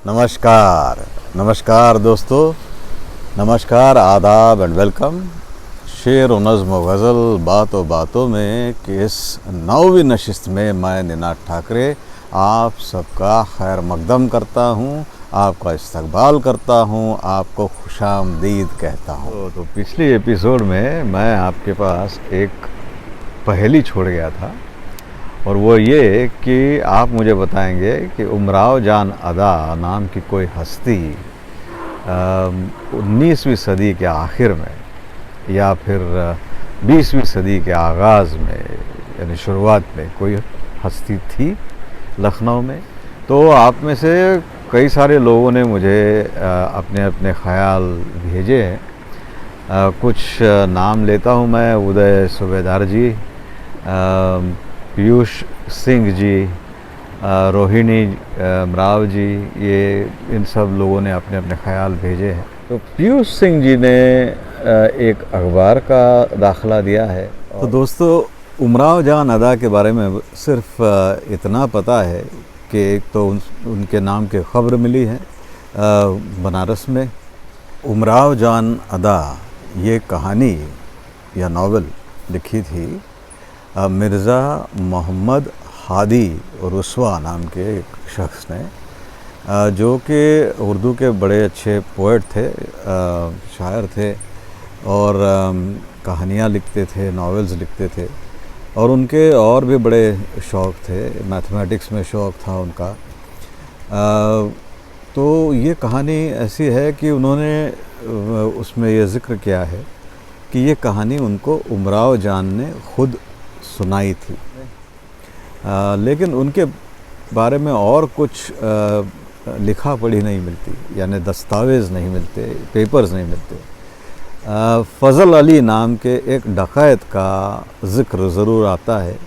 नमस्कार नमस्कार दोस्तों, नमस्कार, आदाब एंड वेलकम। शेर व नज़्म व गज़ल बातों बातों में कि इस 9वीं नशिस्त में मैं निनाद ठाकरे आप सबका खैर मकदम करता हूँ, आपका इस्तकबाल करता हूँ, आपको खुशामदीद कहता हूँ। तो पिछले एपिसोड में मैं आपके पास एक पहेली छोड़ गया था और वो ये कि आप मुझे बताएंगे कि उमराव जान अदा नाम की कोई हस्ती 19वीं सदी के आखिर में या फिर 20वीं सदी के आगाज़ में यानी शुरुआत में कोई हस्ती थी लखनऊ में। तो आप में से कई सारे लोगों ने मुझे अपने अपने ख़याल भेजे हैं। कुछ नाम लेता हूँ मैं। उदय सूबेदार जी, पीयूष सिंह जी, रोहिणी मराव जी, ये इन सब लोगों ने अपने अपने ख़याल भेजे हैं। तो पीयूष सिंह जी ने एक अखबार का दाखिला दिया है। तो दोस्तों, उमराव जान अदा के बारे में सिर्फ इतना पता है कि एक तो उनके नाम की ख़बर मिली है बनारस में। उमराव जान अदा ये कहानी या नावल लिखी थी मिर्ज़ा मोहम्मद हादी रुस्वा नाम के एक शख्स ने, जो कि उर्दू के बड़े अच्छे पोएट थे, शायर थे और कहानियाँ लिखते थे, नॉवेल्स लिखते थे। और उनके और भी बड़े शौक़ थे, मैथमेटिक्स में शौक़ था उनका। तो ये कहानी ऐसी है कि उन्होंने उसमें ये ज़िक्र किया है कि ये कहानी उनको उमराव जान ने ख़ुद सुनाई थी। लेकिन उनके बारे में और कुछ लिखा पढ़ी नहीं मिलती, यानी दस्तावेज़ नहीं मिलते, पेपर्स नहीं मिलते। फ़ज़ल अली नाम के एक डक़ैत का ज़िक्र ज़रूर आता है।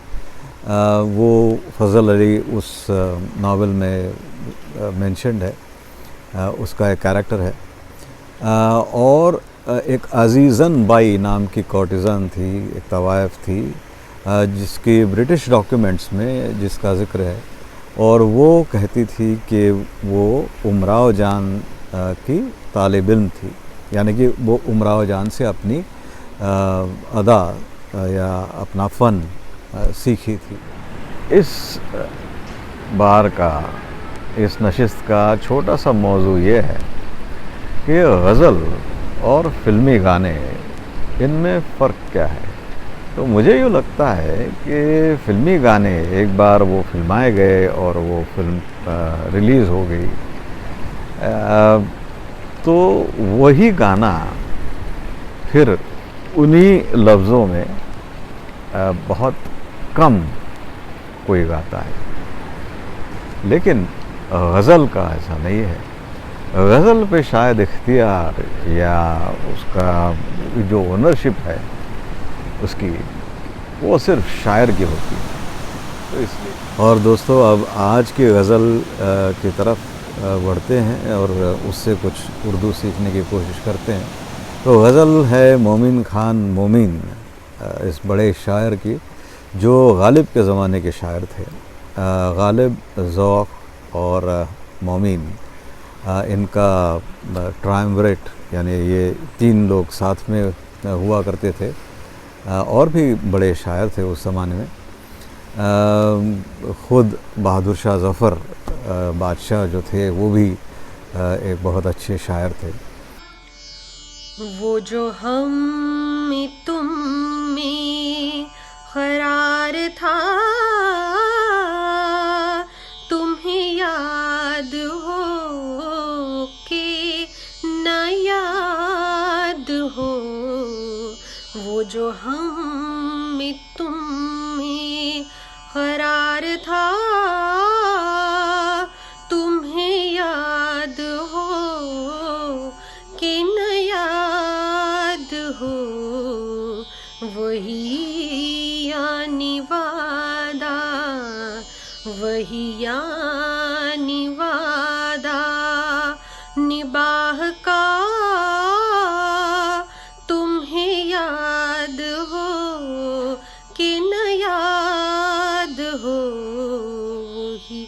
वो फ़ज़ल अली उस नावल में मेंशन्ड है, उसका एक कैरेक्टर है। और एक अज़ीज़न बाई नाम की कॉर्टिज़न थी, एक तवाइफ़ थी, जिसकी ब्रिटिश डॉक्यूमेंट्स में जिसका ज़िक्र है। और वो कहती थी कि वो उमराव जान की तालिब इल्म थी, यानी कि वो उमराव जान से अपनी अदा या अपना फ़न सीखी थी। इस बार का, इस नशिस्त का छोटा सा मौजू ये है कि गज़ल और फ़िल्मी गाने, इनमें फ़र्क क्या है। तो मुझे यूँ लगता है कि फ़िल्मी गाने एक बार वो फिल्माए गए और वो फिल्म रिलीज़ हो गई, तो वही गाना फिर उन्हीं लफ्ज़ों में बहुत कम कोई गाता है। लेकिन गज़ल का ऐसा नहीं है। गज़ल पे शायद इख्तियार या उसका जो ओनरशिप है उसकी, वो सिर्फ शायर की होती है। तो इसलिए और दोस्तों, अब आज की गज़ल की तरफ बढ़ते हैं और उससे कुछ उर्दू सीखने की कोशिश करते हैं। तो गज़ल है मोमिन खान मोमिन, इस बड़े शायर की, जो गालिब के ज़माने के शायर थे। गालिब, ज़ौक़ और मोमिन, इनका ट्रायम्विरेट, यानी ये तीन लोग साथ में हुआ करते थे। और भी बड़े शायर थे उस ज़माने में। ख़ुद बहादुर शाह ज़फ़र बादशाह जो थे, वो भी एक बहुत अच्छे शायर थे। वो जो हम में तुम में क़रार था, तुम्हें याद हो कि न याद हो। वो जो हम में तुम में क़रार था, तुम्हें याद हो कि न याद हो। वही यानी वादा, वही यानी वादा निबाह का, तुम्हें याद हो कि न याद हो। वही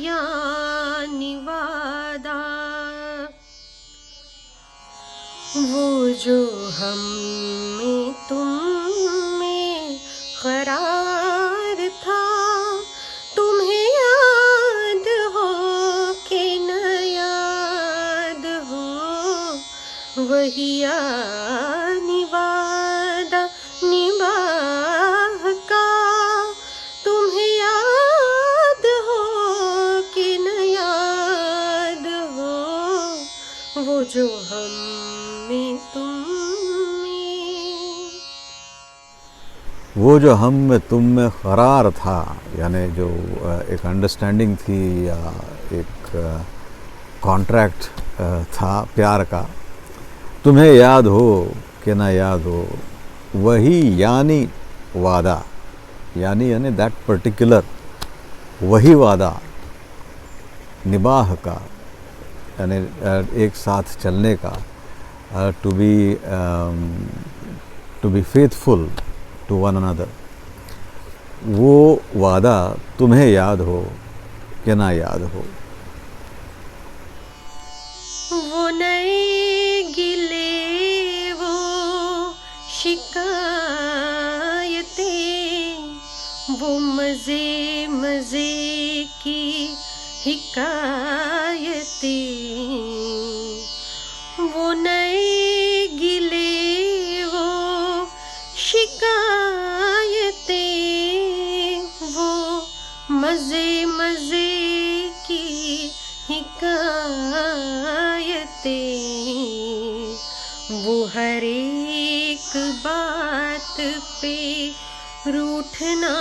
यानी वादा। हम में तुम में करार था, तुम्हें याद हो कि न याद हो, वही यानी वादा निभाह का, तुम्हें याद हो कि न याद हो, वो जो हम में तुम में। वो जो हम में तुम में करार था, यानी जो एक अंडरस्टैंडिंग थी या एक कॉन्ट्रैक्ट था प्यार का, तुम्हें याद हो कि ना याद हो, वही यानी वादा, यानी दैट पर्टिकुलर, वही वादा निबाह का, यानी एक साथ चलने का, to be faithful to one another, वो वादा तुम्हें याद हो कि ना याद हो। वो नए गिले वो शिकायतें, वो मज़े मज़े की हिकायतें, वो नए गिले वो शिकायतें, वो मज़े मज़े की हिकायतें, वो हर एक बात पे रूठना,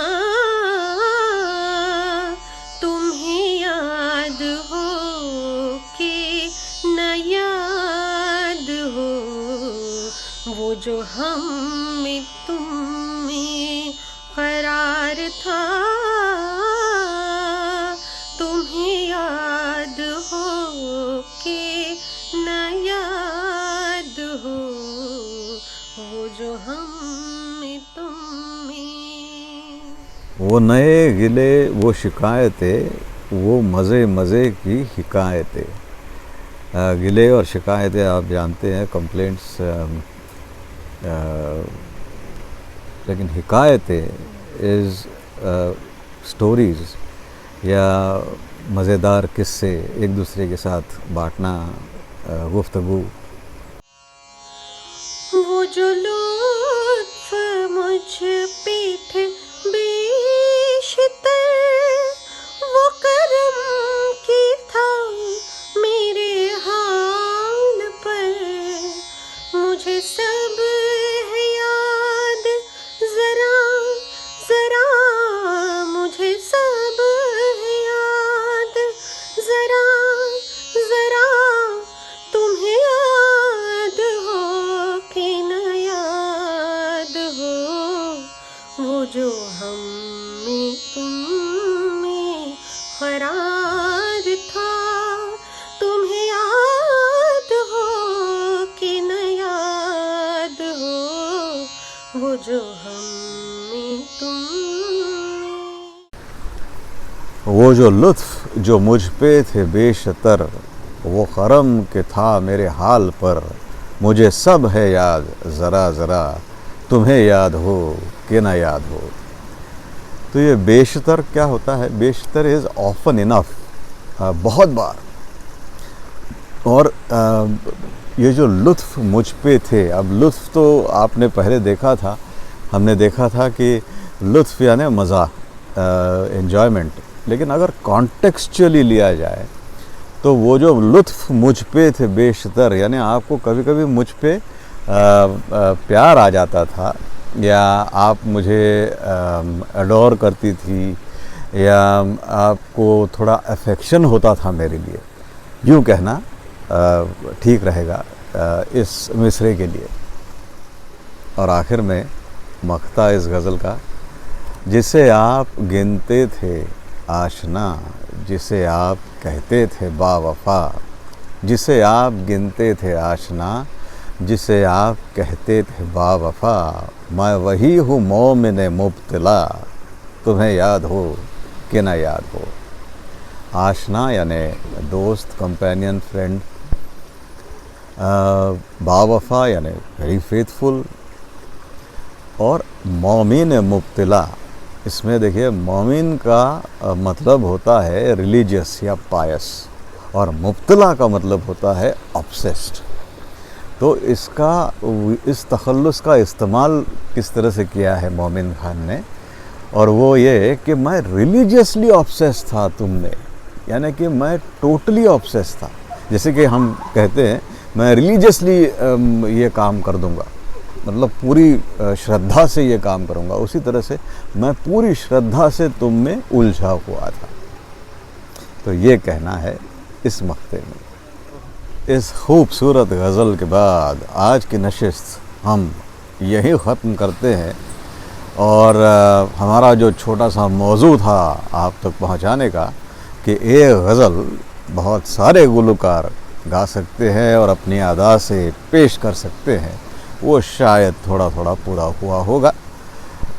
तुम्हें याद हो कि न याद हो, वो जो हम में तुम में करार था, तुम्हें याद हो कि न याद हो, वो जो हम में तुम में। वो नए गिले वो शिकायतें, वो मज़े मज़े की हिकायतें। गिले और शिकायतें आप जानते हैं, कंप्लेंट्स, लेकिन हिकायतें इज़ स्टोरीज़ या मज़ेदार किस्से एक दूसरे के साथ बांटना, गुफ्तगू। वो जो लुत्फ़ मुझ पे थे बेशितर, वो करम की था मेरे हाल पर, मुझे सब है याद, ज़रा ज़रा मुझे सब है याद, ज़रा ज़रा तुम्हें याद हो कि न याद हो, वो जो हम में तुम में करार था, तुम्हें याद हो कि न याद हो, वो जो हम में तुम में। वो जो लुत्फ़ जो मुझ पे थे बेशतर, वो करम के था मेरे हाल पर, मुझे सब है याद, ज़रा ज़रा तुम्हें याद हो कि ना याद हो। तो ये बेशतर क्या होता है? बेशतर इज़ ऑफन इनफ, बहुत बार। और ये जो लुत्फ़ मुझ पे थे, अब लुत्फ़ तो आपने पहले देखा था, हमने देखा था कि लुत्फ़ यानी मज़ा, एन्जॉयमेंट, लेकिन अगर कॉन्टेक्स्चुअली लिया जाए तो वो जो लुत्फ़ मुझ पे थे बेशतर, यानी आपको कभी कभी मुझ पे प्यार आ जाता था, या आप मुझे अडोर करती थी, या आपको थोड़ा अफेक्शन होता था मेरे लिए, यूँ कहना ठीक रहेगा इस मिसरे के लिए। और आखिर में मख्ता इस गज़ल का, जिसे आप गिनते थे आशना, जिसे आप कहते थे बावफ़ा, जिसे आप गिनते थे आशना, जिसे आप कहते थे बावफ़ा, मैं वही हूँ मोमिन मुब्तला, तुम्हें याद हो कि ना याद हो। आशना यानी दोस्त, कंपेनियन, फ्रेंड, बावफा यानी वेरी फेथफुल, और मोमिन मुब्तला। इसमें देखिए मोमिन का मतलब होता है रिलीजियस या पायस, और मुब्तला का मतलब होता है ऑब्सेस्ड। तो इस तखल्लुस का इस्तेमाल किस तरह से किया है मोमिन खान ने, और वो ये कि मैं रिलीजियसली ऑब्सेस्ड था तुमने, यानी कि मैं टोटली ऑब्सेस्ड था। जैसे कि हम कहते हैं मैं रिलीजियसली ये काम कर दूंगा, मतलब पूरी श्रद्धा से ये काम करूंगा, उसी तरह से मैं पूरी श्रद्धा से तुम में उलझा हुआ था। तो ये कहना है इस मक्ते में। इस खूबसूरत गज़ल के बाद आज की नशिस्त हम यही ख़त्म करते हैं, और हमारा जो छोटा सा मौजू था आप तक पहुंचाने का कि एक गज़ल बहुत सारे गुलकार गा सकते हैं और अपनी अदा से पेश कर सकते हैं, वो शायद थोड़ा थोड़ा पूरा हुआ होगा।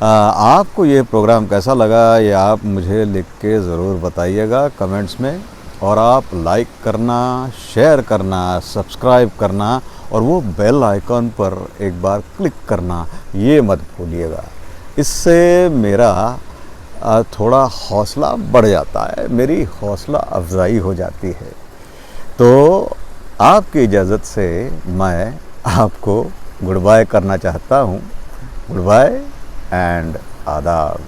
आपको ये प्रोग्राम कैसा लगा ये आप मुझे लिख के ज़रूर बताइएगा कमेंट्स में, और आप लाइक करना, शेयर करना, सब्सक्राइब करना और वो बेल आइकॉन पर एक बार क्लिक करना ये मत भूलिएगा। इससे मेरा थोड़ा हौसला बढ़ जाता है, मेरी हौसला अफजाई हो जाती है। तो आपकी इजाज़त से मैं आपको गुड बाय करना चाहता हूँ। गुड बाय एंड आदाब।